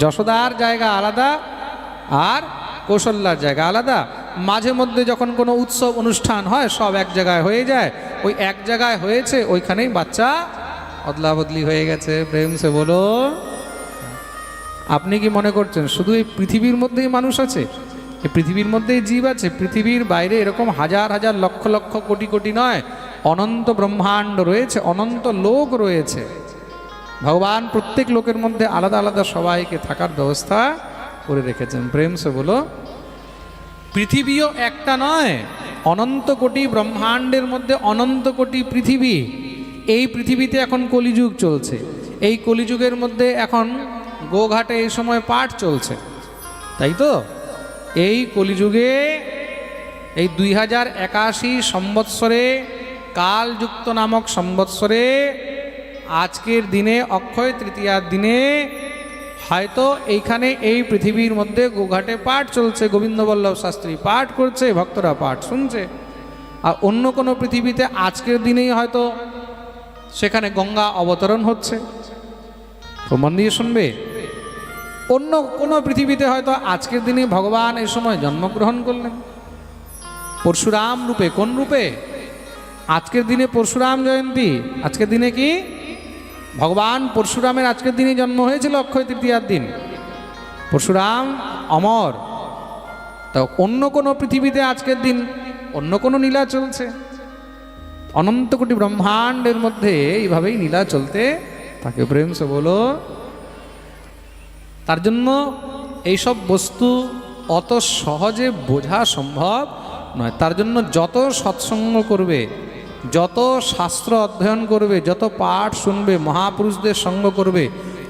যশোদার জায়গা আলাদা আর কৌশল্যার জায়গা আলাদা। মাঝে মধ্যে যখন কোনো উৎসব অনুষ্ঠান হয় সব এক জায়গায় হয়ে যায়, ওই এক জায়গায় হয়েছে ওইখানেই বাচ্চা অদলা বদলি হয়ে গেছে। প্রেম সে বলো। আপনি কি মনে করছেন শুধু এই পৃথিবীর মধ্যেই মানুষ আছে, এই পৃথিবীর মধ্যেই জীব আছে? পৃথিবীর বাইরে এরকম হাজার হাজার লক্ষ লক্ষ কোটি কোটি নয়, অনন্ত ব্রহ্মাণ্ড রয়েছে, অনন্ত লোক রয়েছে। ভগবান প্রত্যেক লোকের মধ্যে আলাদা আলাদা সবাইকে থাকার ব্যবস্থা করে রেখেছেন। প্রেম সে বলো। পৃথিবীও একটা নয়, অনন্ত কোটি ব্রহ্মাণ্ডের মধ্যে অনন্ত কোটি পৃথিবী। এই পৃথিবীতে এখন কলিযুগ চলছে, এই কলিযুগের মধ্যে এখন গোঘাটে এই সময় পাঠ চলছে, তাই তো? এই কলিযুগে এই 2081 সম্বৎসরে, কালযুক্ত নামক সম্বৎসরে, আজকের দিনে অক্ষয় তৃতীয়ার দিনে হয়তো এইখানে এই পৃথিবীর মধ্যে গোঘাটে পাঠ চলছে, গোবিন্দবল্লভ শাস্ত্রী পাঠ করছে, ভক্তরা পাঠ শুনছে। আর অন্য কোনো পৃথিবীতে আজকের দিনেই হয়তো সেখানে গঙ্গা অবতরণ হচ্ছে, প্রমাণ দিয়ে শুনবে। অন্য কোনো পৃথিবীতে হয়তো আজকের দিনে ভগবান এই সময় জন্মগ্রহণ করলেন পরশুরাম রূপে। কোন রূপে? আজকের দিনে পরশুরাম জয়ন্তী। আজকের দিনে কি ভগবান পরশুরামের আজকের দিনে জন্ম হয়েছিল, অক্ষয় তৃতীয়ার দিন। পরশুরাম অমর। তা অন্য কোনো পৃথিবীতে আজকের দিন অন্য কোনো লীলা চলছে। অনন্ত কোটি ব্রহ্মাণ্ডের মধ্যে এইভাবেই লীলা চলতে থাকে। প্রেম সে বলো। তার জন্য এইসব বস্তু অত সহজে বোঝা সম্ভব নয়। তার জন্য যত সৎসঙ্গ করবে, যত শাস্ত্র অধ্যয়ন করবে, যত পাঠ শুনবে, মহাপুরুষদের সঙ্গ করবে,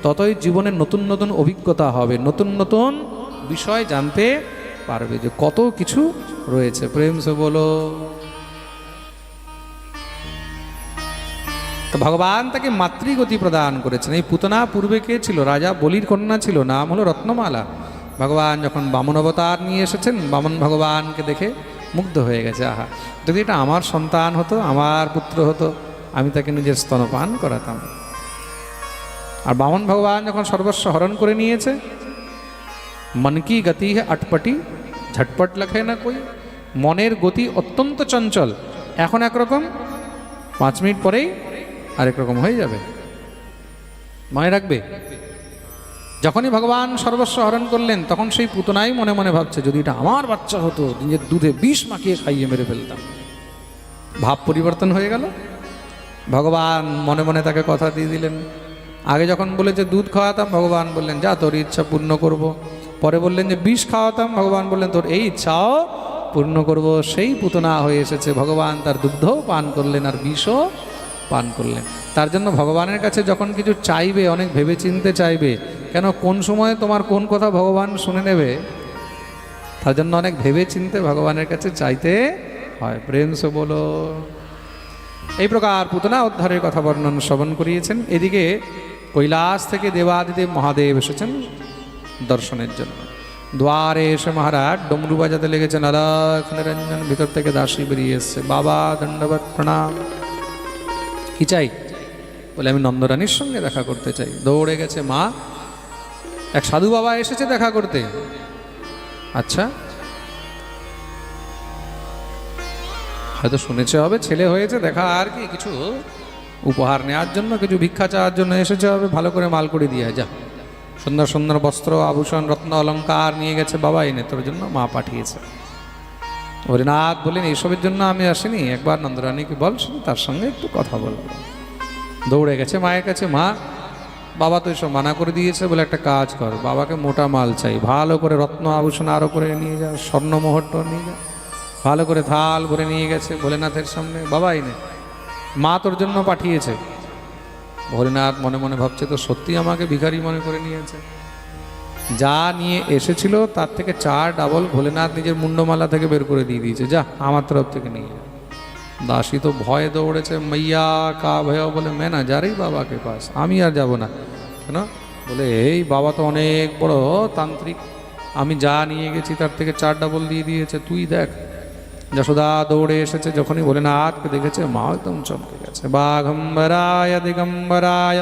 ততই জীবনে নতুন নতুন অভিজ্ঞতা হবে, নতুন নতুন বিষয় জানতে পারবে যে কত কিছু রয়েছে। প্রেম সে বলো। তো ভগবান তাকে মাতৃগতি প্রদান করেছেন। এই পুতনা পূর্বে কে ছিল? রাজা বলির কন্যা ছিল, নাম হলো রত্নমালা। ভগবান যখন বামন অবতার নিয়ে এসেছেন, বামন ভগবানকে দেখে মুগ্ধ হয়ে গেছে। আহা, যদি এটা আমার সন্তান হতো, আমার পুত্র হতো, আমি তাকে নিজের স্তনপান করাতাম। আর বামন ভগবান যখন সর্বস্ব হরণ করে নিয়েছে, মন কি গতি হে আটপটি, ঝটপট লেখে না কই। মনের গতি অত্যন্ত চঞ্চল, এখন একরকম, 5 মিনিট পরেই আরেক রকম হয়ে যাবে। মনে রাখবে, যখনই ভগবান সর্বস্ব হরণ করলেন তখন সেই পুতনাই মনে মনে ভাবছে যদি এটা আমার বাচ্চা হতো, নিজের দুধে বিষ মাখিয়ে খাইয়ে মেরে ফেলতাম। ভাব পরিবর্তন হয়ে গেল। ভগবান মনে মনে তাকে কথা দিয়ে দিলেন। আগে যখন বলেছে দুধ খাওয়াতাম, ভগবান বললেন যা তোর ইচ্ছা পূর্ণ করব। পরে বললেন যে বিষ খাওয়াতাম, ভগবান বললেন তোর এই ইচ্ছাও পূর্ণ করব। সেই পুতনা হয়ে এসেছে। ভগবান তার দুগ্ধও পান করলেন আর বিষও পান করলেন। তার জন্য ভগবানের কাছে যখন কিছু চাইবে অনেক ভেবে চিনতে চাইবে, কেন কোন সময় তোমার কোন কথা ভগবান শুনে নেবে, তার জন্য অনেক ভেবে চিনতে ভগবানের কাছে চাইতে হয়। প্রেম সে বলো। এই প্রকার পুতনা উদ্ধারের কথা বর্ণন শ্রবণ করিয়েছেন। এদিকে কৈলাস থেকে দেবাদিদেব মহাদেব এসেছেন দর্শনের জন্য। দ্বারে এসে মহারাজ ডমরু বাজাতে লেগেছেন। অলখ নিরঞ্জন। ভিতর থেকে দাসী বেরিয়ে এসছে। বাবা দণ্ডবত প্রণাম। কি চাই? বলে আমি নন্দরানীর সঙ্গে দেখা করতে চাই। দৌড়ে গেছে মা। এক সাধু বাবা এসেছে দেখা করতে। আচ্ছা, হয়তো শুনেছে হবে ছেলে হয়েছে, দেখা আর কি, কিছু উপহার নেওয়ার জন্য, কিছু ভিক্ষা চাওয়ার জন্য এসেছে হবে, ভালো করে মাল করে দিয়ে যা। সুন্দর সুন্দর বস্ত্র আভূষণ রত্ন অলঙ্কার নিয়ে গেছে বাবা, এনে তোর জন্য মা পাঠিয়েছে। হরিনাথ বলেন এইসবের জন্য আমি আসিনি, একবার নন্দরানীকে বল, শুধু তার সঙ্গে একটু কথা বলবো। দৌড়ে গেছে মায়ের কাছে। মা, বাবা তো এসব মানা করে দিয়েছে, বলে একটা কাজ কর, বাবাকে মোটা মাল চাই, ভালো করে রত্ন আভূষণ আরো করে নিয়ে যা, স্বর্ণ মোহরটা নিয়ে যা। ভালো করে থাল ভরে নিয়ে গেছে ভোলেনাথের সামনে। বাবা এনে, মা তোর জন্য পাঠিয়েছে। ভোলেনাথ মনে মনে ভাবছে তো সত্যি আমাকে ভিখারি মনে করে নিয়েছে। যা নিয়ে এসেছিল তার থেকে 4 ডাবল ভোলেনাথ নিজের মুন্ডমালা থেকে বের করে দিয়ে দিয়েছে। যা, আমার তরফ থেকে নিয়ে যা। দাসী তো ভয়ে দৌড়েছে। মাইয়া কা ভয়, বলে मैं ना जा रही बाबा के पास, আমি আর যাব না। কেন? বলে এই বাবা তো অনেক বড় তান্ত্রিক, আমি যা নিয়ে গেছি তার থেকে 4 ডাবল দিয়ে দিয়েছে, তুই দেখ। যশোদা দৌড়ে এসেছে। যখনই ভোলেনাথকে দেখেছে মা একদম চমকে গেছে। বাঘম্বরায় দিগম্বরায়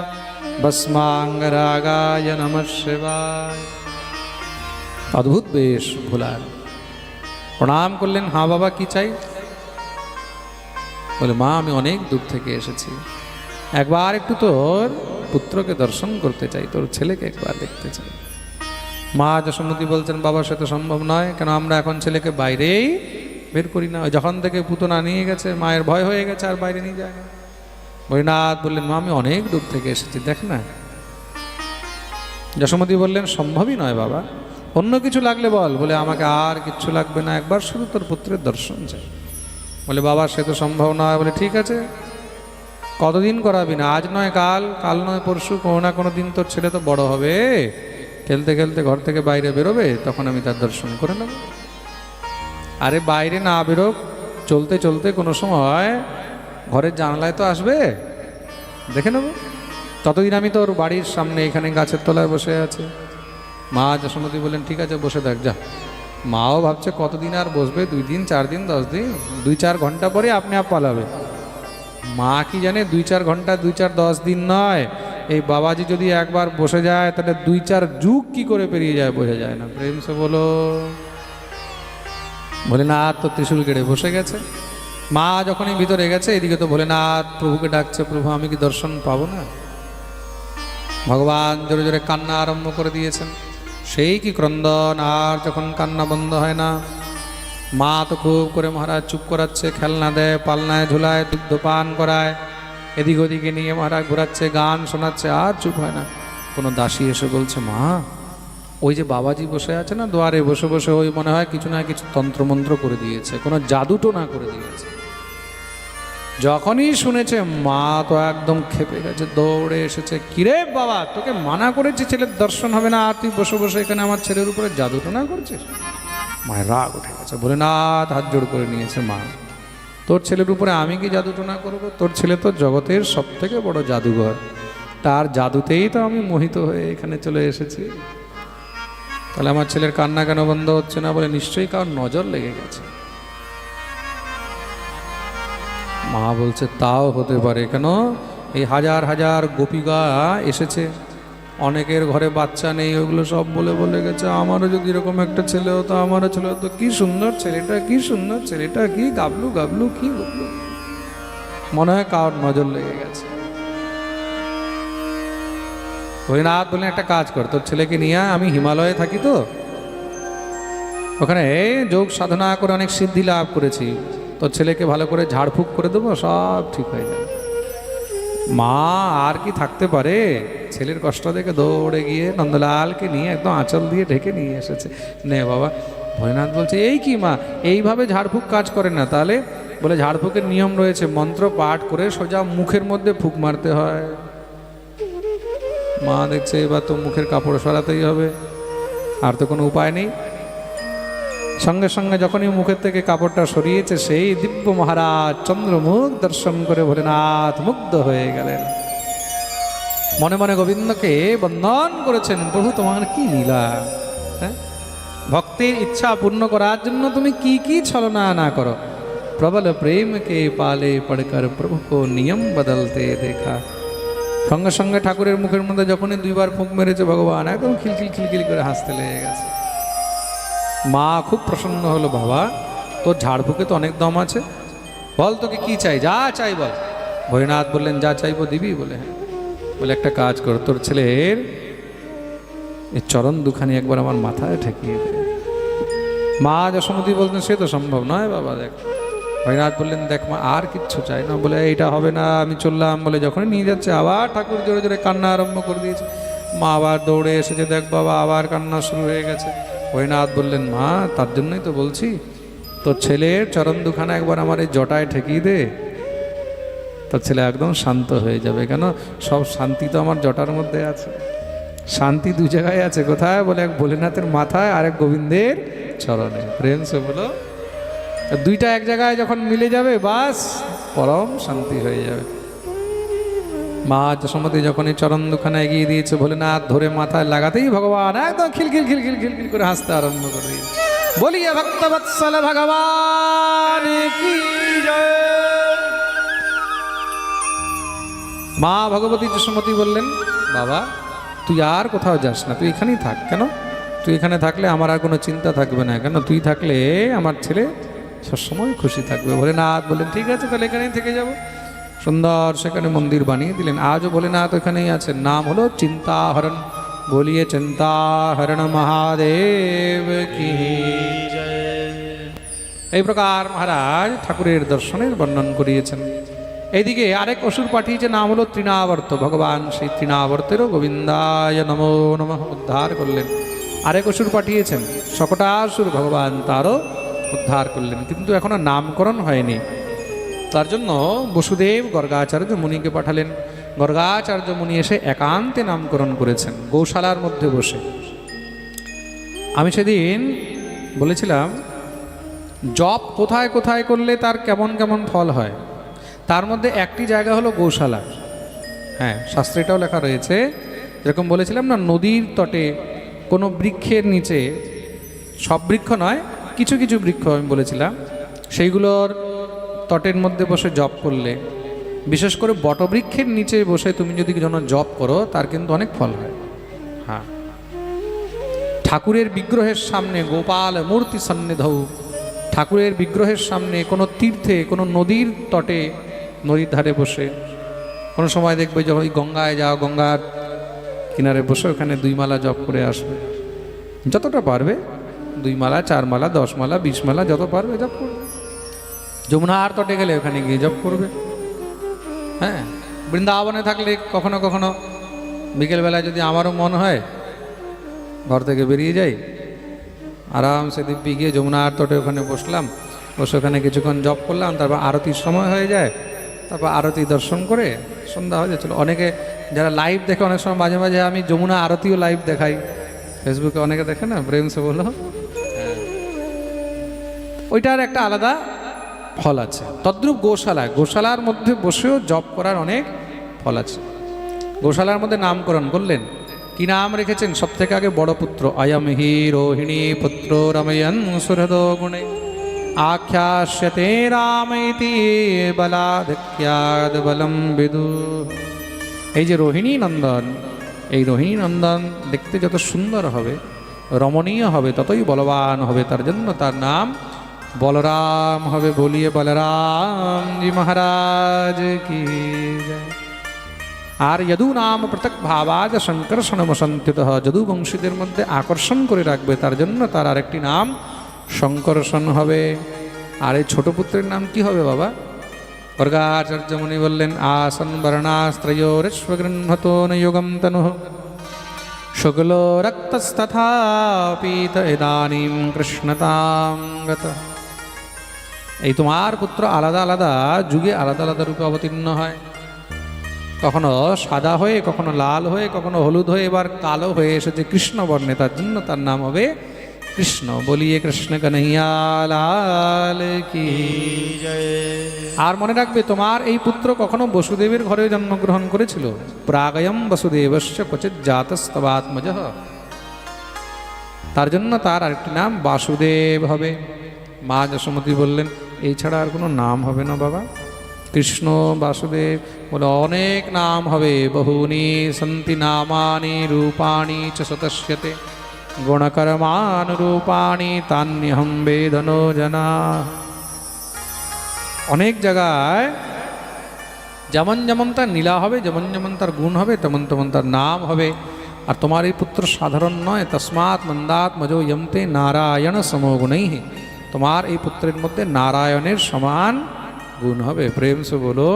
ভস্মাঙ্গরাগায় নমঃ শিবায়। অদ্ভুত বেশ ভোলার। প্রণাম করলেন, হ্যাঁ বাবা কি চাই? বলে মা আমি অনেক দূর থেকে এসেছি, একবার একটু তোর পুত্রকে দর্শন করতে চাই, তোর ছেলেকে একবার দেখতে চাই। মা যশোমতী বলছেন বাবা সে তো সম্ভব নয়, কেন আমরা এখন ছেলেকে বাইরেই বের করি না, যখন থেকে পুতনা নিয়ে গেছে মায়ের ভয় হয়ে গেছে আর বাইরে নিয়ে যায় না। হরিনাথ বললেন মা আমি অনেক দূর থেকে এসেছি, দেখ না। যশোমতী বললেন সম্ভবই নয় বাবা, অন্য কিছু লাগলে বল। বলে আমাকে আর কিচ্ছু লাগবে না, একবার শুধু তোর পুত্রের দর্শন চাই। বলে বাবা সে তো সম্ভব নয়। বলে ঠিক আছে, কতদিন করাবি না, আজ নয় কাল, কাল নয় পরশু, কোনো না কোনো দিন তোর ছেলে তো বড় হবে, খেলতে খেলতে ঘর থেকে বাইরে বেরোবে, তখন আমি তার দর্শন করে নেব। আরে বাইরে না বেরোক, চলতে চলতে কোনো সময় ঘরের জানলায় তো আসবে, দেখে নেব, ততদিন আমি তোর বাড়ির সামনে এখানে গাছের তলায় বসে আছে। মা যশোমতী বললেন ঠিক আছে বসে থাক যা। মাও ভাবছে কতদিন আর বসবে, 2 দিন 4 দিন 10 দিন, 2-4 ঘন্টা পরে আপনি আপ পালাবে। মা কি জানে 2-4 ঘন্টা 2-4 10 দিন নয়, এই বাবাজি যদি একবার বসে যায় তাহলে 2-4 যুগ কি করে পেরিয়ে যায় বোঝা যায় না। প্রেম সে বলো। ভোলেনাথ তো ত্রিশূল কেড়ে বসে গেছে। মা যখনই ভিতরে গেছে এদিকে তো ভোলেনাথ প্রভুকে ডাকছে, প্রভু আমি কি দর্শন পাবো না? ভগবান জোরে জোরে কান্না আরম্ভ করে দিয়েছেন, সেই কি ক্রন্দন, আর যখন কান্না বন্ধ হয় না। মা তো খুব করে মহারাজ চুপ করাচ্ছে, খেলনা দেয়, পালনায় ঝুলায়, দুগ্ধ পান করায়, এদিক ওদিকে নিয়ে মহারাজ ঘোরাচ্ছে, গান শোনাচ্ছে, আর চুপ হয় না। কোনো দাসী এসে বলছে মা ওই যে বাবাজি বসে আছে না দুয়ারে, বসে বসে ওই মনে হয় কিছু না কিছু তন্ত্রমন্ত্র করে দিয়েছে, কোনো জাদুটোনা করে দিয়েছে। যখনই শুনেছে মা তো একদম খেপে গেছে, দৌড়ে এসেছে, কিরে বাবা তোকে মানা করেছি ছেলের দর্শন হবে না, আর তুই বসে বসে এখানে আমার ছেলের উপরে জাদুটোনা করছিস। মায়ের রাগ উঠে গেছে, বলে না হাত জোড় করে নিয়েছে, মা তোর ছেলের উপরে আমি কি জাদুটোনা করবো? তোর ছেলে তো জগতের সব থেকে বড় জাদুঘর, তার জাদুতেই তো আমি মোহিত হয়ে এখানে চলে এসেছি। তাহলে আমার ছেলের কান্না কেন বন্ধ হচ্ছে না? বলে নিশ্চয়ই কারোর নজর লেগে গেছে। মা বলছে তাও হতে পারে, কেন এই হাজার হাজার গোপিকা এসেছে, অনেকের ঘরে বাচ্চা নেই, ওগুলো সব বলে বলে গেছে আমারও যদি এরকম একটা ছেলে হতো, আমারও ছেলে হতো, কি সুন্দর ছেলেটা, কি সুন্দর ছেলেটা, কি গাবলু গাবলু, কি গাবলু। মনে হয় কারোর নজর লেগে গেছে। হরিনাথ বললেন একটা কাজ কর, তোর ছেলেকে নিয়ে আমি হিমালয়ে থাকি তো, ওখানে যোগ সাধনা করে অনেক সিদ্ধি লাভ করেছি, তোর ছেলেকে ভালো করে ঝাড়ফুঁক করে দেবো, সব ঠিক হয়ে যাবে। মা আর কি থাকতে পারে, ছেলের কষ্ট দেখে দৌড়ে গিয়ে নন্দলালকে নিয়ে একদম আঁচল দিয়ে ঢেকে নিয়ে এসেছে। নে বাবা। ভোলেনাথ বলছে এই কি মা, এইভাবে ঝাড়ফুঁক কাজ করে না। তাহলে বলে ঝাড়ফুঁকের নিয়ম রয়েছে, মন্ত্র পাঠ করে সোজা মুখের মধ্যে ফুঁক মারতে হয়। মা দেখছে এবার তো মুখের কাপড় সরাতেই হবে, আর তো কোনো উপায় নেই। সঙ্গে সঙ্গে যখনই মুখের থেকে কাপড়টা সরিয়েছে, সেই দিব্য মহারাজ চন্দ্রমুখ দর্শন করে ভোলেনাথ মুগ্ধ হয়ে গেলেন। মনে মনে গোবিন্দকে বন্দন করেছেন, প্রভু তোমার কি লীলা, হ্যাঁ ভক্তের ইচ্ছা পূর্ণ করার জন্য তুমি কি কি ছলনা না করো। প্রবল প্রেম কে পালে পড়কর প্রভু কো নিয়ম বদলতে দেখা। সঙ্গে সঙ্গে ঠাকুরের মুখের মধ্যে যখনই 2 বার ফুঁক মেরেছে, ভগবান একদম খিলখিল খিলখিল করে হাসতে লেগে গেছে। মা খুব প্রসন্ন হলো, বাবা তোর ঝাড়ফুঁকে তো অনেক দম আছে, বল তোকে কি চাই, যা চাই বল। ভোলেনাথ বললেন যা চাইবো দিবি। বলে হ্যাঁ। বলে একটা কাজ কর, তোর ছেলের এই চরণ দুখানি একবার আমার মাথায় ঠেকিয়ে দে। মা যশোমতী বলতেন সে তো সম্ভব নয় বাবা, দেখ। ভোলেনাথ বললেন দেখ মা আর কিচ্ছু চাই না। বলে এইটা হবে না, আমি চললাম। বলে যখনই নিয়ে যাচ্ছে আবার ঠাকুর জোরে জোরে কান্না আরম্ভ করে দিয়েছে। মা আবার দৌড়ে এসেছে, দেখ বাবা আবার কান্না শুরু হয়ে গেছে। ভোলেনাথ বললেন মা তার জন্যই তো বলছি, তোর ছেলের চরণ দুখানা একবার আমার এই জটায় ঠেকিয়ে দে, তোর ছেলে একদম শান্ত হয়ে যাবে। কেন সব শান্তি তো আমার জটার মধ্যে আছে। শান্তি 2 জায়গায় আছে, কোথায়? বলে এক ভোলেনাথের মাথায় আর এক গোবিন্দের চরণে। প্রেম সে বলো, 2টা এক জায়গায় যখন মিলে যাবে বাস পরম শান্তি হয়ে যাবে। মা যশোমতী যখন এই চরণ দুখানা এগিয়ে দিয়েছে, ভোলেনাথ ধরে মাথায় লাগাতেই ভগবান একদম খিলখিল খিলখিল খিলখিল করে হাসতে আরম্ভ করে দিয়েছে। বলিয়া ভক্তবৎসল ভগবান কি জয়। মা ভগবতী যশোমতী বললেন বাবা তুই আর কোথাও যাস না, তুই এখানেই থাক। কেন? তুই এখানে থাকলে আমার আর কোনো চিন্তা থাকবে না। কেন? তুই থাকলে আমার ছেলে সবসময় খুশি থাকবে। ভোলেনাথ বললেন ঠিক আছে, তাহলে এখানেই থেকে যাব। সুন্দর সেখানে মন্দির বানিয়ে দিলেন। আজও ভোলেনাথ ওখানেই আছেন। নাম হলো চিন্তাহরণ। বলিয়ে চিন্তাহরণ মহাদেব কি জয়। এই প্রকার মহারাজ ঠাকুরের দর্শনের বর্ণন করিয়েছেন। এইদিকে আরেক অসুর পাঠিয়েছে, নাম হলো তৃণাবর্ত। ভগবান সেই তৃণাবর্তেরও গোবিন্দায় নমো নমঃ উদ্ধার করলেন। আরেক অসুর পাঠিয়েছেন শকটাসুর, ভগবান তারও উদ্ধার করলেন, কিন্তু এখনো নামকরণ হয়নি। তার জন্য বসুদেব গর্গাচার্য মুনিকে পাঠালেন। গর্গাচার্য মুনি এসে একান্তে নামকরণ করেছেন গৌশালার মধ্যে বসে। আমি সেদিন বলেছিলাম জপ কোথায় কোথায় করলে তার কেমন কেমন ফল হয়, তার মধ্যে একটি জায়গা হলো গৌশালা। হ্যাঁ, শাস্ত্রীটাও লেখা রয়েছে। যেরকম বলেছিলাম না, নদীর তটে কোনো বৃক্ষের নিচে, সব বৃক্ষ নয়, কিছু কিছু বৃক্ষ আমি বলেছিলাম, সেইগুলোর তটের মধ্যে বসে জপ করলে, বিশেষ করে বটবৃক্ষের নিচে বসে তুমি যদি যেন জপ করো, তার কিন্তু অনেক ফল হয়। হ্যাঁ, ঠাকুরের বিগ্রহের সামনে গোপাল মূর্তি সন্নিধৌ, ঠাকুরের বিগ্রহের সামনে কোনো তীর্থে, কোনো নদীর তটে, নদীর ধারে বসে, কোনো সময় দেখবে যখন ওই গঙ্গায় যাও, গঙ্গার কিনারে বসে ওখানে 2 মালা জপ করে আসবে। যতটা পারবে, 2 মালা, 4 মালা, 10 মালা, 20 মালা, যত পারবে জপ করবে। যমুনার তটে গেলে ওখানে গিয়ে জপ করবে। হ্যাঁ, বৃন্দাবনে থাকলে কখনো কখনো বিকেলবেলায় যদি আমারও মন হয়, ঘর থেকে বেরিয়ে যাই, আরামসে দিব্যি গিয়ে যমুনার তটে ওখানে বসলাম, বসে ওখানে কিছুক্ষণ জপ করলাম, তারপর আরতির সময় হয়ে যায়, তারপর আরতি দর্শন করে সন্ধ্যা হয়ে যাচ্ছিল। অনেকে যারা লাইভ দেখে, অনেক সময় মাঝে মাঝে আমি যমুনা আরতিও লাইভ দেখাই, ফেসবুকে অনেকে দেখে না, প্রেম সে বলো, ওইটার একটা আলাদা ফল আছে। তদ্রূপ গোশালায়, গোশালার মধ্যে বসেও জপ করার অনেক ফল আছে। গোশালার মধ্যে নামকরণ করলেন, কি নাম রেখেছেন? সব থেকে আগে বড় পুত্র, অয়ম হি রোহিণী পুত্র রময়ন সুহৃদ গুণে আখ্যাস্যতে রামইতি বলাধিক্যাদ বলম বিদু। এই যে রোহিণী নন্দন, এই রোহিণী নন্দন দেখতে যত সুন্দর হবে, রমণীয় হবে, ততই বলবান হবে। তার জন্য তার নাম বলরাম হবে। বলিয়ে বলরাম জি মহারাজ কি জয়। আর যদু নাম পৃথক ভাবাজ সংকর্ষণমসন্তিত, যদু বংশীদের মধ্যে আকর্ষণ করে রাখবে, তার জন্য তার আরেকটি নাম সংকর্ষণ হবে। আর এই ছোট পুত্রের নাম কি হবে বাবা? গর্গাচার্য মুনি বললেন, আসন বর্ণাস্ত্রয়োরেশ্বগৃহতো নয়োগম তনুঃ শুক্লো রক্তস্তথা পীত ইদানীম কৃষ্ণতাম গতঃ। এই তোমার পুত্র আলাদা আলাদা যুগে আলাদা আলাদা রূপে অবতীর্ণ হয়, কখনো সাদা হয়ে, কখনো লাল হয়ে, কখনো হলুদ হয়ে, এবার কালো হয়ে এসেছে কৃষ্ণ বর্ণে, তার জন্য তার নাম হবে কৃষ্ণ। বলিয়ে কৃষ্ণ কন্হৈয়া লাল কি জয়। আর মনে রাখবে, তোমার এই পুত্র কখনো বসুদেবের ঘরে জন্মগ্রহণ করেছিল। প্রাগয়ম বসুদেবস্য ক্বচিৎ জাতস্তবাত্মজঃ, তার জন্য তার আরেকটি নাম বাসুদেব হবে। মা যশোমতী বললেন, এই ছাড়া আর কোনো নাম হবে না বাবা? কৃষ্ণ বাসুদেব বলে অনেক নাম হবে। বহুনি সন্তি নামানি রূপাণি চ শতস্যতে গুণকর্মানুরূপাণি তান্যহম বেদনো জনা। অনেক জায়গায় যেমন যেমন তার নীলা হবে, যেমন যেমন তার গুণ হবে, তেমন তেমন তার নাম হবে। আর তোমার এই পুত্র সাধারণ নয়। তস্মাৎ মন্দাত মজো যমতে নারায়ণ সমো গুণৈঃ, তোমার এই পুত্রের মধ্যে নারায়ণের সমান গুণ হবে। প্রেম সে বলো।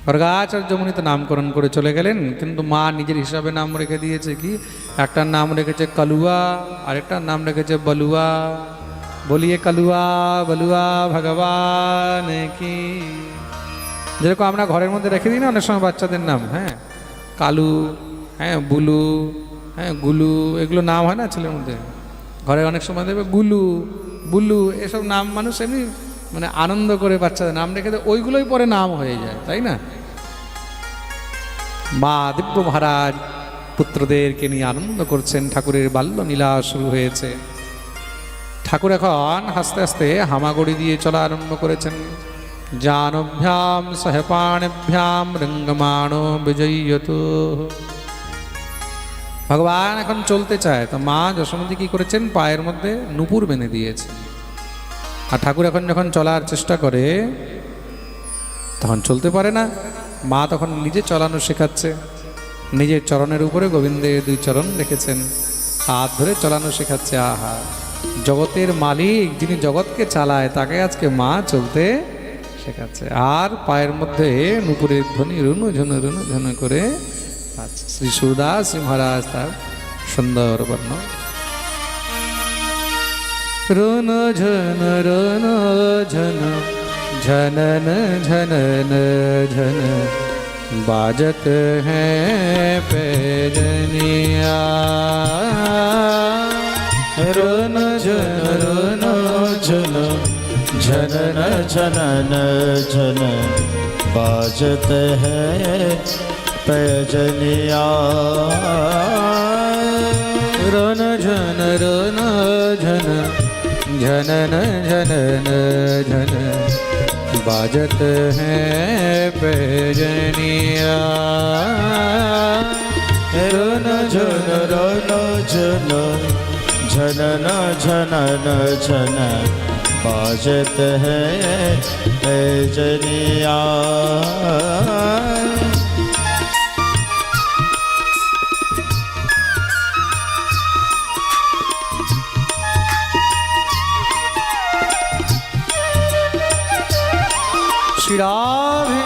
গর্গাচার্য মুনি তো নামকরণ করে চলে গেলেন, কিন্তু মা নিজের হিসাবে নাম রেখে দিয়েছে কি? একটার নাম রেখেছে কালুয়া, আরেকটার নাম রেখেছে বলুয়া। বলিয়ে কালুয়া বলুয়া ভগবান কি। যেরকম আমরা ঘরের মধ্যে রেখে দিই না অনেক সময় বাচ্চাদের নাম, হ্যাঁ, কালু, হ্যাঁ, বুলু, হ্যাঁ, গুলু, এগুলো নাম হয় না ছেলের মধ্যে। ঘরে অনেক সময় দেবে গুলু, বুলু, এসব নাম মানুষ এমনি মানে আনন্দ করে বাচ্চাদের নাম রেখে দেয়, ওইগুলোই পরে নাম হয়ে যায়, তাই না? মা দিব্য মহারাজ পুত্রদেরকে নিয়ে আনন্দ করছেন। ঠাকুরের বাল্য লীলা শুরু হয়েছে। ঠাকুর এখন আস্তে আস্তে হামাগুড়ি দিয়ে চলা আরম্ভ করেছেন। জানভ্যাম সহ পাণিভ্যাম রঙ্গমাণো বিজয়তু। ভগবান এখন চলতে চায়, তো মা যশোমতী কি করেছেন, পায়ের মধ্যে নূপুর বেঁধে দিয়েছে। আর ঠাকুর এখন যখন চলার চেষ্টা করে তখন চলতে পারে না, মা তখন নিজে চলানো শেখাচ্ছে। নিজের চরণের উপরে গোবিন্দের দুই চরণ রেখেছেন, হাত ধরে চলানো শেখাচ্ছে। আহা, জগতের মালিক যিনি জগৎকে চালায় তাকে আজকে মা চলতে শেখাচ্ছে। আর পায়ের মধ্যে নূপুরের ধ্বনি রুনু ঝুনু রুনু ঝুনু করে আছে। শ্রী সুরদাস মহারাজ তার সুন্দর বর্ণ। রুনু ঝুনু রুনু ঝুনু ঝনন ঝনন ঝন बाजत है पैजनिया। रुन झुन रुन झुन झनन झनन झन बाजत है पैजनिया। रुन झन झन झनन झनन झन बाजत है पैजनिया। रुन झुन झुन झनन झनन झन बाजत है पैजनिया। श्रीराधे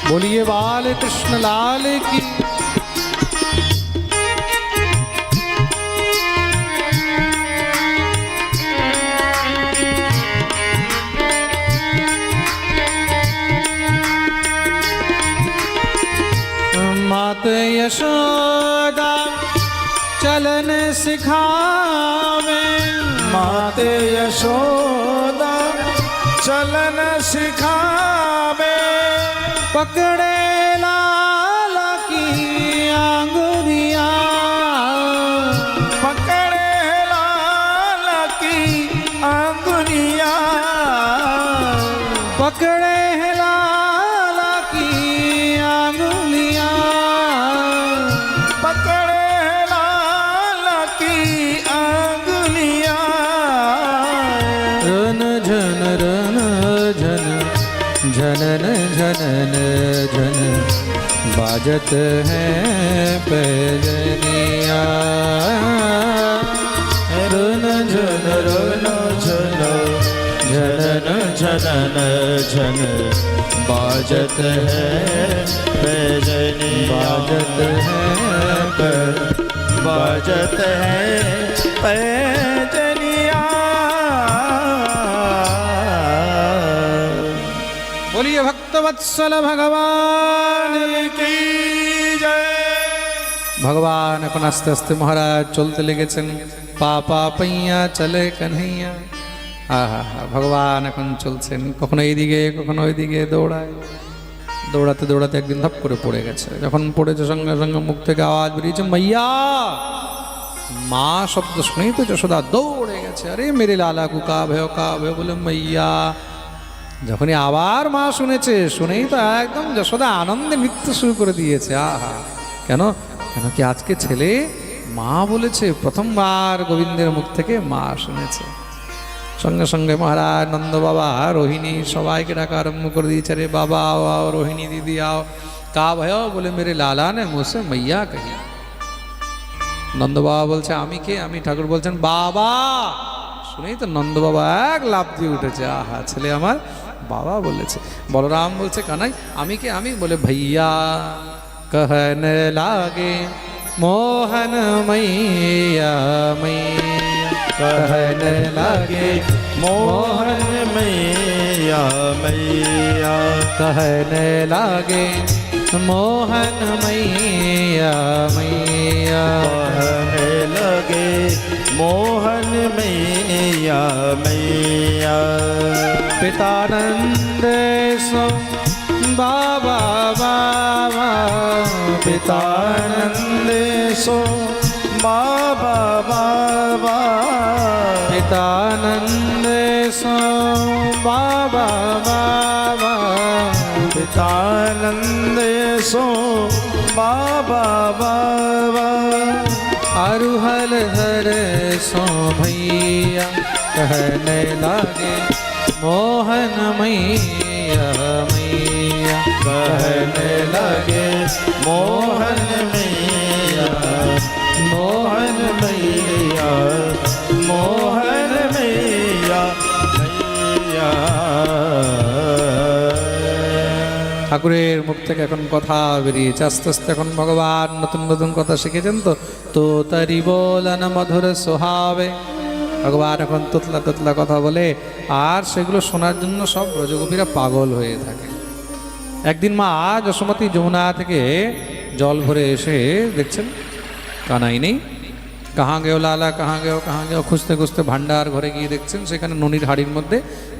बोलिए बाल कृष्ण लाल की। मात यशोदा चलन सिखावे। मात यशोदा चलन सिखावे। पकड़े लाल की आंगुरिया। पकड़े लाल की आंगुरिया। पकड़े लाल की आंगुलिया। पकड़े लाल की आंगुलिया। रन झन झनन झनन झन बाजत है पैजनिया। रुन झुन झुन झनन झनन झन बाजत है पैजनिया। बाजत है पैजनिया। बोलिए भक्तवत्सल भगवान की जय। ভগবান এখন আস্তে আস্তে মহারাজ চলতে লেগেছেন। পা পা পাইয়া চলে কানহাইয়া। আহা হা, ভগবান এখন চলছেন, কখনো এইদিকে কখনো ওইদিকে দৌড়ায়। দৌড়াতে দৌড়াতে একদিন ধাপ করে পড়ে গেছে। যখন পড়েছে সঙ্গে সঙ্গে মুখ থেকে আওয়াজ বেরিয়েছে মাইয়া। মা শব্দ শুনেই তো যশোদা দৌড়ে গেছে। আরে মেরে লালা কুকা ভয় বলে মাইয়া। যখনই আবার মা শুনেছে, শুনেই তো একদম যশোদা আনন্দে নৃত্য শুরু করে দিয়েছে। আহা, কেন কেন কি আজকে ছেলে মা বলেছে, প্রথমবার গোবিন্দের মুখ থেকে মা শুনেছে। সঙ্গে সঙ্গে মহারাজ নন্দ বাবা রোহিণী সবাইকে ডাকা আরম্ভ করে দিয়েছে। রে বাবা आओ आओ, रोहिणी दीदी आओ। का भयो बोले मेरे लाला ने मुझसे मैया कही। নন্দ বাবা বলছে আমি কে? আমি ঠাকুর বলছেন বাবা। শুনেই তো নন্দ বাবা এক লাফ দিয়ে উঠেছে। আহা, ছেলে আমার বাবা বলেছে। বলরাম বলছে কানাই আমি কে? আমি বলে भैया कहने लागे मोहन मैया मैया। कहने लागे मोहन मैया मैया। कहने लागे मोहन मैया मैया। कहने लगे मोहन मैया मैया पितानंद सो बाबा बाबा पितानंद सो बाबा बाबा पितानंद सो बाबा बाबा पितानंद सो बाबा बाबा अरुहल हर सो भैया कहने लगे मोहन मैया मैया कहने लगे मोहन मैया मोहन मैया मोहन मैया मैया ঠাকুরের মুখ থেকে এখন কথা বেরিয়েছে আস্তে আস্তে এখন ভগবান নতুন নতুন কথা শিখেছেন তো তারি বলন মধুর সোহাবে ভগবান এখন তোতলা তোতলা কথা বলে আর সেগুলো শোনার জন্য সব ব্রজগোপীরা পাগল হয়ে থাকে। একদিন মা যশোমতী যমুনা থেকে জল ভরে এসে দেখছেন কানাই নেই। কাহা গেও লালা কাহা গেও খুঁজতে খুঁজতে ভান্ডার ঘরে গিয়ে দেখছেন সেখানে ননির হাড়ির মধ্যে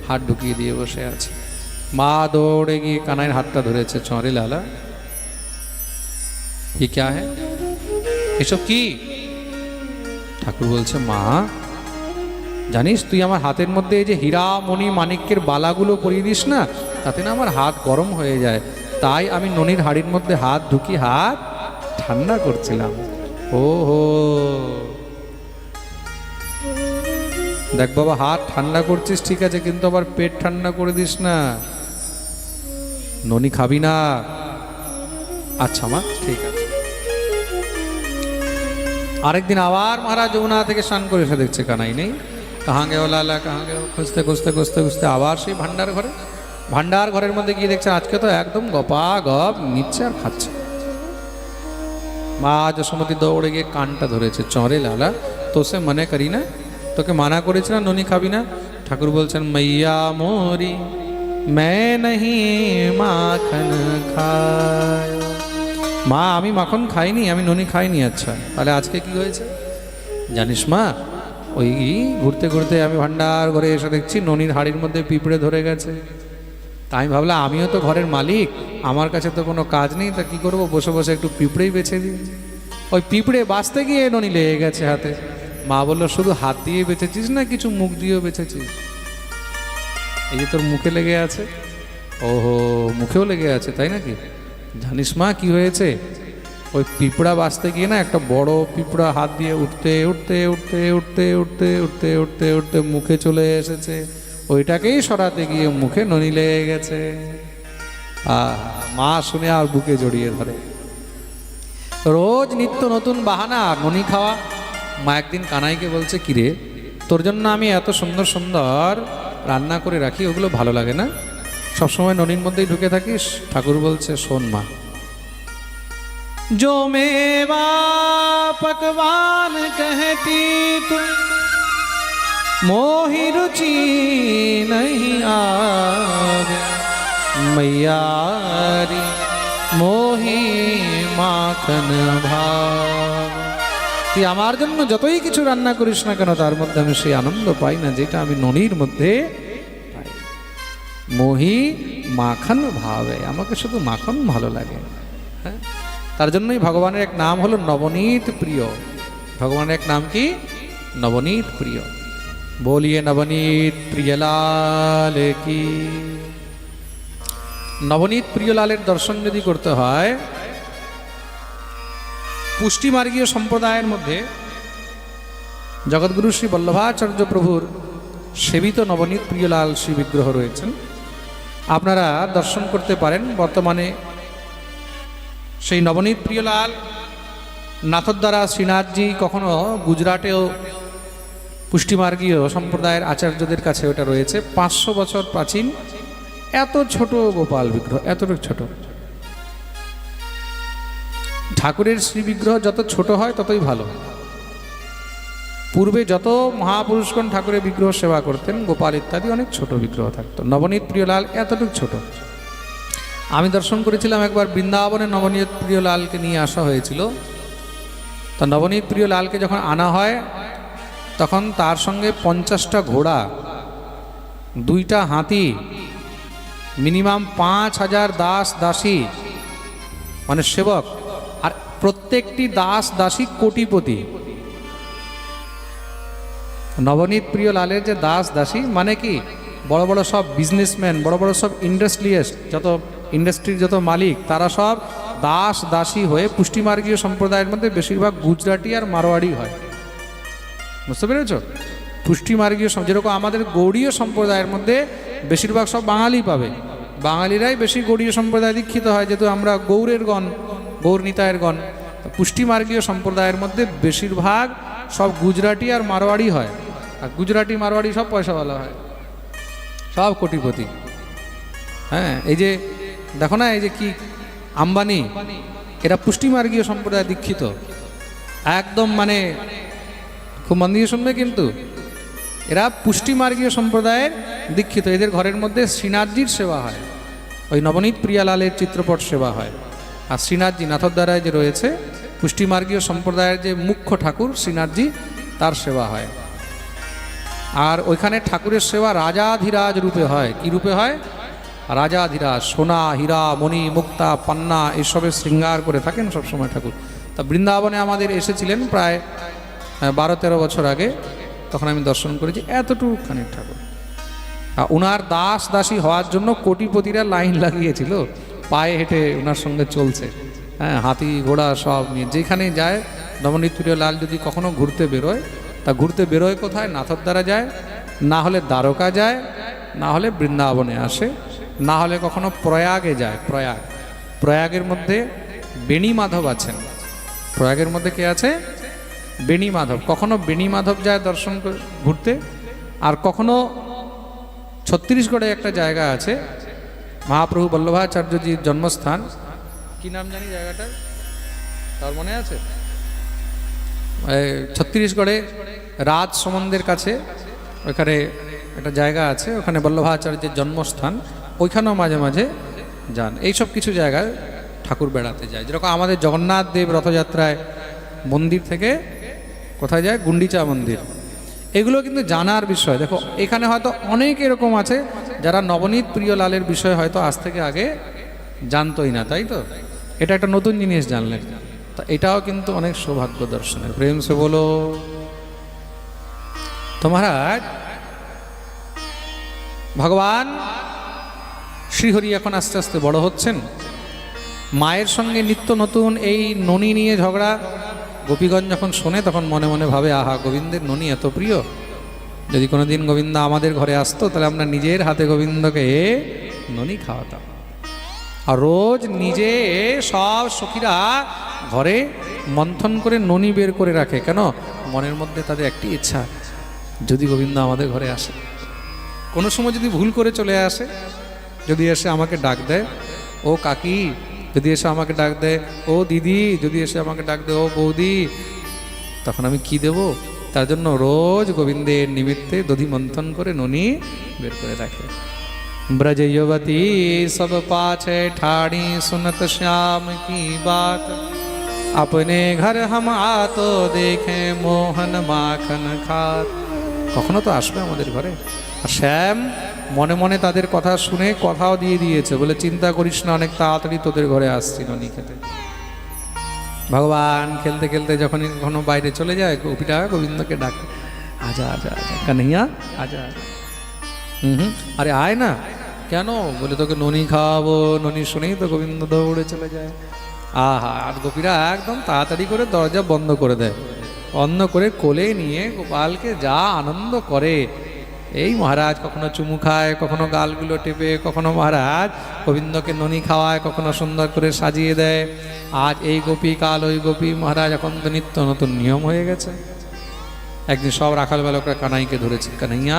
হাত ঢুকিয়ে দিয়ে বসে আছে। মা দৌড়ে গিয়ে কানাইয়ের হাতটা ধরেছে, চরে লালা কি ক্যা হ্যাঁ এসব কি? ঠাকুর বলছে মা জানিস তুই আমার হাতের মধ্যে এই যে হীরা মণি মানিক্যের বালাগুলো পরিয়ে দিস না, তাতে না আমার হাত গরম হয়ে যায়, তাই আমি ননির হাড়ির মধ্যে হাত ঢুকি হাত ঠান্ডা করছিলাম। ও হো দেখ বাবা হাত ঠান্ডা করছিস ঠিক আছে, কিন্তু আবার পেট ঠান্ডা করে দিস না, ননি খাবি না। আচ্ছা মা ঠিক আছে। আরেকদিন আবার মহারাজ যমুনা থেকে স্নান করে এসে দেখছে কানাই নেই। কাহা গেও লালা কাহা গেও খুঁজতে খুঁজতে খুঁজতে খুঁজতে আবার সেই ভান্ডার ঘরের মধ্যে গিয়ে দেখছে আজকে তো একদম গপা গপ নিচ্ছে আর খাচ্ছে। মা যশোমতী দৌড়ে গিয়ে কানটা ধরেছে, চরে লালা তো সে মনে করি না, তোকে মানা করেছে না ননি খাবি না? ঠাকুর বলছেন মাইয়া মোরি मैं नहीं মাখন খায়। মা আমি মাখন খাইনি, আমি ননি খাইনি। আচ্ছা তাহলে আজকে কি হয়েছে জানিস মা? ওই ঘুরতে ঘুরতে আমি ভান্ডার ঘরে এসে দেখছি ননির হাড়ির মধ্যে পিঁপড়ে ধরে গেছে। তাই আমি ভাবলাম আমিও তো ঘরের মালিক, আমার কাছে তো কোনো কাজ নেই, তা কী করবো, বসে বসে একটু পিঁপড়েই বেছে দিই। ওই পিঁপড়ে বাঁচতে গিয়ে ননি লেগে গেছে হাতে। মা বললো শুধু হাত দিয়ে বেঁচেছিস না কিছু মুখ দিয়েও বেঁচেছিস? এই যে তোর মুখে লেগে আছে। ওহো মুখেও লেগে আছে তাই নাকি? জানিস মা কি হয়েছে? ওই পিঁপড়া বাঁচতে গিয়ে না একটা বড় পিঁপড়া হাত দিয়ে উঠতে উঠতে উঠতে উঠতে উঠতে উঠতে উঠতে উঠতে মুখে চলে এসেছে, ওইটাকেই সরাতে গিয়ে মুখে ননি লেগে গেছে। মা শুনে আর বুকে জড়িয়ে ধরে। রোজ নিত্য নতুন বাহানা ননি খাওয়া। মা একদিন কানাইকে বলছে কিরে তোর জন্য আমি এত সুন্দর সুন্দর রান্না করে রাখি, ওগুলো ভালো লাগে না? সবসময় ননির মধ্যেই ঢুকে থাকিস। ঠাকুর বলছে শোন মা, जो मेवा पकवान कहती तू मोहि रुचि नहीं आवे, मैयारी मोहि माखन भाव। তুই আমার জন্য যতই কিছু রান্না করিস না কেন তার মধ্যে আমি সেই আনন্দ পাই না যেটা আমি ননির মধ্যে পাই। মোহি মাখন ভাবে, আমাকে শুধু মাখন ভালো লাগে। হ্যাঁ তার জন্যই ভগবানের এক নাম হলো নবনীত প্রিয়। ভগবানের এক নাম কি? নবনীত প্রিয়। বলিয়ে নবনীত প্রিয়লাল কি। নবনীত প্রিয়লালের দর্শন যদি করতে হয়, পুষ্টিমার্গীয় সম্প্রদায়ের মধ্যে জগৎগুরু শ্রী বল্লভাচার্য প্রভুর সেবিত নবনীত প্রিয়লাল শ্রী বিগ্রহ রয়েছেন, আপনারা দর্শন করতে পারেন। বর্তমানে সেই নবনীত প্রিয়লাল নাথদ্বারা শ্রীনাথজি কখনো গুজরাটেও পুষ্টিমার্গীয় সম্প্রদায়ের আচার্যদের কাছে ওটা রয়েছে। 500 বছর প্রাচীন এত ছোট গোপাল বিগ্রহ, এতটুকু ছোট। ঠাকুরের শ্রী বিগ্রহ যত ছোট হয় ততই ভালো। পূর্বে যত মহাপুরুষগণ ঠাকুরের বিগ্রহ সেবা করতেন, গোপাল ইত্যাদি অনেক ছোট বিগ্রহ থাকতো। নবনীত প্রিয়লাল এতটুকু ছোট। আমি দর্শন করেছিলাম একবার বৃন্দাবনে নবনীত প্রিয়লালকে নিয়ে আসা হয়েছিল। তা নবনীত প্রিয়লালকে যখন আনা হয় তখন তার সঙ্গে 50টা ঘোড়া, 2টা হাতি, মিনিমাম 5000 দাস দাসী মানে সেবক, আর প্রত্যেকটি দাস দাসী কোটিপতি। নবনীত প্রিয় লালের যে দাস দাসী মানে কি, বড় বড় সব বিজনেসম্যান, বড় বড় সব ইন্ডাস্ট্রিয়ালিস্ট, যত ইন্ডাস্ট্রির যত মালিক, তারা সব দাস দাসী হয়ে পুষ্টিমার্গীয় সম্প্রদায়ের মধ্যে বেশিরভাগ গুজরাটি আর মারোয়াড়ি হয়। বুঝতে পেরেছ? পুষ্টিমার্গীয় যেরকম আমাদের গৌড়ীয় সম্প্রদায়ের মধ্যে বেশিরভাগ সব বাঙালি পাবে, বাঙালিরাই বেশি গৌড়ীয় সম্প্রদায় দীক্ষিত হয়, যেহেতু আমরা গৌড়ের গণ, গৌর নিতায়ের গণ। পুষ্টিমার্গীয় সম্প্রদায়ের মধ্যে বেশিরভাগ সব গুজরাটি আর মারোয়াড়ি হয়, আর গুজরাটি মারোয়াড়ি সব পয়সাওয়ালা হয়, সব কোটিপতি। হ্যাঁ, এই যে দেখো না, এই যে কি আম্বানি, এরা পুষ্টিমার্গীয় সম্প্রদায় দীক্ষিত একদম, মানে খুব মন দিয়ে শুনবে, কিন্তু এরা পুষ্টিমার্গীয় সম্প্রদায়ের দীক্ষিত। এদের ঘরের মধ্যে শ্রীনাথজির সেবা হয়, ওই নবনীত প্রিয়ালালের চিত্রপট সেবা হয়। আর শ্রীনাথজি নাথদ্বারায় যে রয়েছে পুষ্টিমার্গীয় সম্প্রদায়ের যে মুখ্য ঠাকুর শ্রীনাথজি, তার সেবা হয়। আর ওইখানে ঠাকুরের সেবা রাজাধিরাজ রূপে হয়। কি রূপে হয়? রাজাধিরাজ, সোনা হীরা মণি মুক্তা পান্না এসবের শৃঙ্গার করে থাকেন সবসময় ঠাকুর। তা বৃন্দাবনে আমাদের এসেছিলেন প্রায় 12-13 বছর আগে, তখন আমি দর্শন করেছি এতটুকুখানি ঠাকুর। ওনার দাস দাসী হওয়ার জন্য কোটিপতিরা লাইন লাগিয়েছিল, পায়ে হেঁটে ওনার সঙ্গে চলছে। হ্যাঁ, হাতি ঘোড়া সব নিয়ে যেখানে যায়। নবনীত প্রিয় লাল যদি কখনো ঘুরতে বেরোয়, তা ঘুরতে বেরোয় কোথায়? নাথদ্বারা যায়, না হলে দ্বারকা যায়, না হলে বৃন্দাবনে আসে, না হলে কখনো প্রয়াগে যায়। প্রয়াগের মধ্যে বেণী মাধব আছেন। প্রয়াগের মধ্যে কে আছে? বেণী মাধব। কখনো বেণী মাধব যায় দর্শন ঘুরতে, আর কখনো ছত্তিশগড়ে একটা জায়গা আছে, মহাপ্রভু বল্লভাচার্যজির জন্মস্থান, কি নাম জানি জায়গাটার, তার মনে আছে? ছত্তিশগড়ে রাজ সমন্দের কাছে ওইখানে একটা জায়গা আছে, ওখানে বল্লভাচার্যের জন্মস্থান, ওইখানেও মাঝে মাঝে যান। এইসব কিছু জায়গায় ঠাকুর বেড়াতে যায়। যেরকম আমাদের জগন্নাথ দেব রথযাত্রায় মন্দির থেকে কোথায় যায়? গুন্ডিচা মন্দির। এগুলো কিন্তু জানার বিষয়। দেখো, এখানে হয়তো অনেক এরকম আছে যারা নবনীত প্রিয় লালের বিষয়ে হয়তো আজ থেকে আগে জানতোই না, তাই তো? এটা একটা নতুন জিনিস জানলেন, তা এটাও কিন্তু অনেক সৌভাগ্য দর্শনের। প্রেম সে বলো তো মহারাজ। ভগবান শ্রীহরি এখন আস্তে আস্তে বড় হচ্ছেন, মায়ের সঙ্গে নিত্য নতুন এই ননি নিয়ে ঝগড়া। গোপীগণ যখন শোনে তখন মনে মনে ভাবে, আহা, গোবিন্দের ননি এত প্রিয়, যদি কোনোদিন গোবিন্দ আমাদের ঘরে আসতো তাহলে আমরা নিজের হাতে গোবিন্দকে ননি খাওয়াতাম। আর রোজ নিজে সব সখীরা ঘরে মন্থন করে ননি বের করে রাখে। কেন? মনের মধ্যে তাদের একটি ইচ্ছা, যদি গোবিন্দ আমাদের ঘরে আসে। কোনো সময় যদি ভুল করে চলে আসে, যদি এসে আমাকে ডাক দেয়, ও কাকি, যদি এসে আমাকে ডাক দেয় ও দিদি, যদি এসে আমাকে ডাক দেয় ও বৌদি, তখন আমি কি দেব? তার জন্য রোজ গোবিন্দের নিমিত্তে দধি মন্থন করে ননি বের করে রাখে। ব্রজ युवती सब पाछे ठाड़ी सुनत श्याम की बात, अपने घर हम आतो देखे मोहन माखन खात। কখনো তো আসবে আমাদের ঘরে। আর শ্যাম মনে মনে তাদের কথা শুনে কথাও দিয়ে দিয়েছে, বলে চিন্তা করিস না, অনেক তাড়াতাড়ি তোদের ঘরে আসছি ননি খেতে। ভগবান খেলতে খেলতে যখন কখনো বাইরে চলে যায়, গোপীটা গোবিন্দকে ডাকে, আজা আজা আজা কানাইয়া আজা আজা। আরে আয় না। কেন? বলে তোকে ননি খাওয়াবো। ননি শুনেই তো গোবিন্দ দৌড়ে চলে যায়। আহা, আর গোপীরা একদম তাড়াতাড়ি করে দরজা বন্ধ করে দেয়, বন্ধ করে কোলে নিয়ে গোপালকে যা আনন্দ করে। এই মহারাজ কখনো চুমু খায়, কখনো গালগুলো টেপে, কখনো মহারাজ গোবিন্দকে ননি খাওয়ায়, কখনো সুন্দর করে সাজিয়ে দেয়। আজ এই গোপী, কাল ওই গোপী। মহারাজ এখন তো নিত্য নতুন নিয়ম হয়ে গেছে। একদিন সব রাখাল বালকরা কানাইকে ধরেছে। কানাইয়া,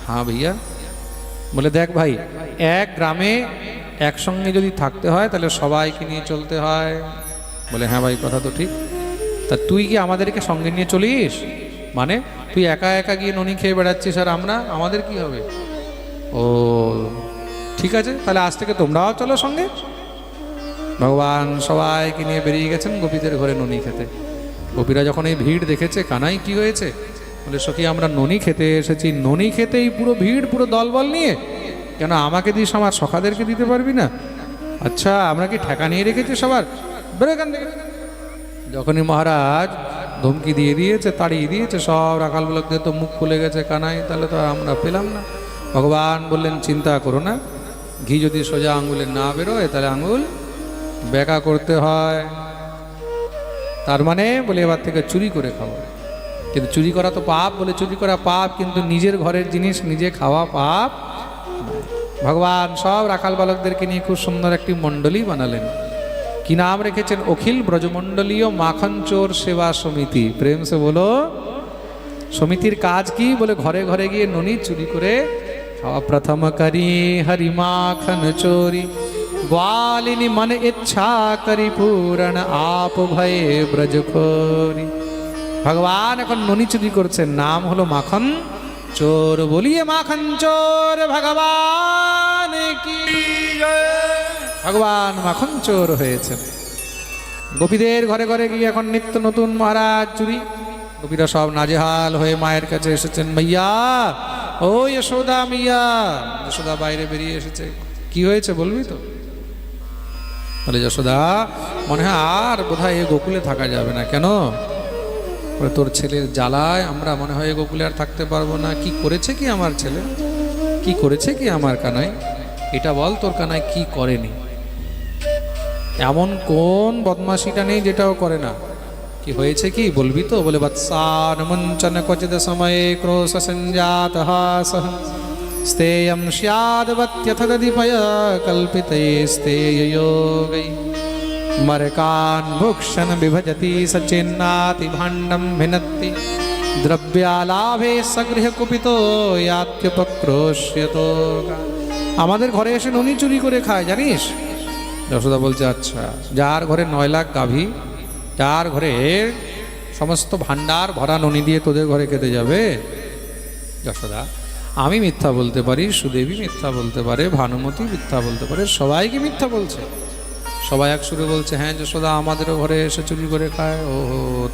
হ্যাঁ ভাইয়া। বলে, দেখ ভাই, এক গ্রামে একসঙ্গে যদি থাকতে হয় তাহলে সবাইকে নিয়ে চলতে হয়। বলে, হ্যাঁ ভাই, কথা তো ঠিক। তা তুই কি আমাদেরকে সঙ্গে নিয়ে চলিস? মানে তুই একা একা গিয়ে ননি খেয়ে বেড়াচ্ছিস, আর আমাদের কি হবে? ও ঠিক আছে, তাহলে আজ থেকে তোমরাও চলো সঙ্গে। ভগবান সবাইকে নিয়ে বেরিয়ে গেছেন গোপীদের ঘরে ননি খেতে। গোপীরা যখন এই ভিড় দেখেছে, কানাই কি হয়েছে? বলে সখী আমরা ননি খেতে এসেছি, ননি খেতেই পুরো ভিড়, পুরো দলবল নিয়ে, কেন আমাকে দিস, আমার সখাদেরকে দিতে পারবি না? আচ্ছা আমরা কি ঠেকা নিয়ে রেখেছি সবার, বেরো এখান থেকে। যখনই মহারাজ ধমকি দিয়ে দিয়েছে, তাড়িয়ে দিয়েছে, সব রাখাল বালকদের তো মুখ খুলে গেছে, কানাই তাহলে তো আর আমরা পেলাম না। ভগবান বললেন চিন্তা করো না, ঘি যদি সোজা আঙুলে না বেরোয় তাহলে আঙুল বেঁকা করতে হয়। তার মানে বলে এবার থেকে চুরি করে খাবো, কিন্তু চুরি করা তো পাপ, বলে চুরি করা পাপ, কিন্তু নিজের ঘরের জিনিস নিজে খাওয়া পাপ। ভগবান সব রাখাল বালকদেরকে নিয়ে খুব সুন্দর একটি মণ্ডলী বানালেন। কি নাম রেখেছেন? অখিল ব্রজমণ্ডলীয় মাখন চোর সেবা সমিতি। প্রেম সে বলো। সমিতির কাজ কি? বলে ঘরে ঘরে গিয়ে ননি চুরি করে খাওয়া। প্রথম করি হরি মাখন চোরি, গ্বালিনী মন ইচ্ছা করি পূরণ, আপ ভয়ে ব্রজখোরি। ভগবান এখন ননি চুরি করছেন, নাম হলো মাখন চোর। বলিয়ে মাখন চোর ভগবান কি জয়। ভগবান মাখন চোর হয়েছেন। গোপীদের ঘরে ঘরে গিয়ে এখন নিত্য নতুন মহারাজ চুরি। গোপীরা সব নাজেহাল হয়ে মায়ের কাছে এসেছেন, মাইয়া ও যশোদা মাইয়া। যশোদা বাইরে বেরিয়ে এসেছে, কি হয়েছে বলবি তো? বলে যশোদা মনে হয় আর বোধহয় এ গোকুলে থাকা যাবে না। কেন? বলে তোর ছেলের জ্বালায় আমরা মনে হয় এ গোকুলে আর থাকতে পারবো না। কি করেছে কি আমার ছেলে, কি করেছে কি আমার কানাই? এটা বল তোর কানাই কি করেনি? এমন কোন বদমাশিটা নেই যেটাও করে না। কি হয়েছে কি বলবি তো? বলে বৎসান মুঞ্চন ক্বচিদ সময়ে ক্রোশ সঞ্জাত হাসঃ, স্তেয়ম স্যাদ্বত্যথ দধিপয় কল্পিতে স্তেয় যোগৈ, মরকান ভুক্ষণ বিভজতি সচেন্নাতি ভাণ্ডম भिनत्ति, দ্রব্যালাভে সগৃহ কুপিতো ইয়াত্যপক্রোশ্যতো। আমাদের ঘরে এসে ননি চুরি করে খায় জানিস? যশোদা বলছে আচ্ছা, যার ঘরে 9 লাখ গাভী, যার ঘরে সমস্ত ভাণ্ডার ভরা ননি দিয়ে তোদের ঘরে খেতে যাবে? যশোদা আমি মিথ্যা বলতে পারি, সুদেবী মিথ্যা বলতে পারে, ভানুমতি মিথ্যা বলতে পারে, সবাইকে মিথ্যা বলছে। সবাই এক সুরে বলছে হ্যাঁ যশোদা আমাদেরও ঘরে এসে চুরি করে খায়। ও